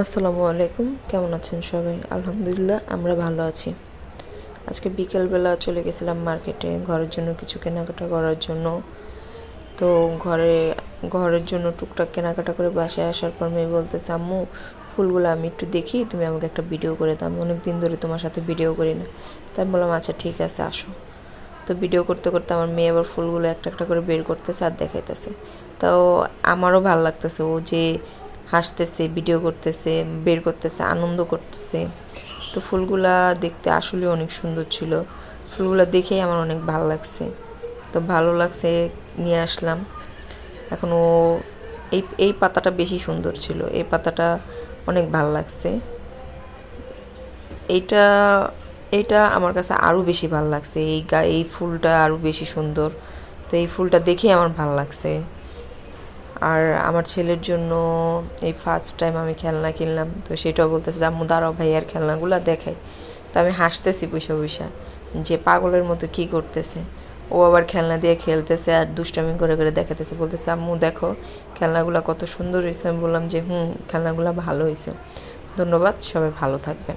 আসসালামু আলাইকুম, কেমন আছেন সবাই? আলহামদুলিল্লাহ আমরা ভালো আছি। আজকে বিকেলবেলা চলে গেছিলাম মার্কেটে ঘরের জন্য কিছু কেনাকাটা করার জন্য। তো ঘরের জন্য টুকটাক কেনাকাটা করে বাসায় আসার পর মেয়ে বলতেছে, আম্মু ফুলগুলো আমি একটু দেখি, তুমি আমাকে একটা ভিডিও করে দাও, আমি অনেক দিন ধরে তোমার সাথে ভিডিও করি না। তাই আমি বললাম আচ্ছা ঠিক আছে আসো। তো ভিডিও করতে করতে আমার মেয়ে আবার ফুলগুলো একটা একটা করে বের করতেছে আর দেখাইতেছে। তাও আমারও ভালো লাগতেছে, ও যে হাসতেছে, ভিডিও করতেছে, বের করতেছে, আনন্দ করতেছে। তো ফুলগুলা দেখতে আসলে অনেক সুন্দর ছিল। ফুলগুলা দেখেই আমার অনেক ভালো লাগছে। তো ভালো লাগছে, নিয়ে আসলাম। এখন ও এই এই পাতাটা বেশি সুন্দর ছিল, এই পাতাটা অনেক ভালো লাগছে। এইটা এইটা আমার কাছে আরও বেশি ভালো লাগছে, এই ফুলটা আরও বেশি সুন্দর। তো এই ফুলটা দেখেই আমার ভালো লাগছে। আর আমার ছেলের জন্য এই ফার্স্ট টাইম আমি খেলনা কিনলাম। তো সেটাও বলতেছে যে আম্মু দাঁড়াও ভাইয়ার খেলনাগুলো দেখাই। তো আমি হাসতেছি বইসা বইসা যে পাগলের মতো কী করতেছে। ও আবার খেলনা দিয়ে খেলতেছে আর দুষ্টামি করে করে দেখাতেছে, বলতেছে আম্মু দেখো খেলনাগুলো কত সুন্দর হয়েছে। আমি বললাম যে খেলনাগুলো ভালো হয়েছে। ধন্যবাদ, সবাই ভালো থাকবেন।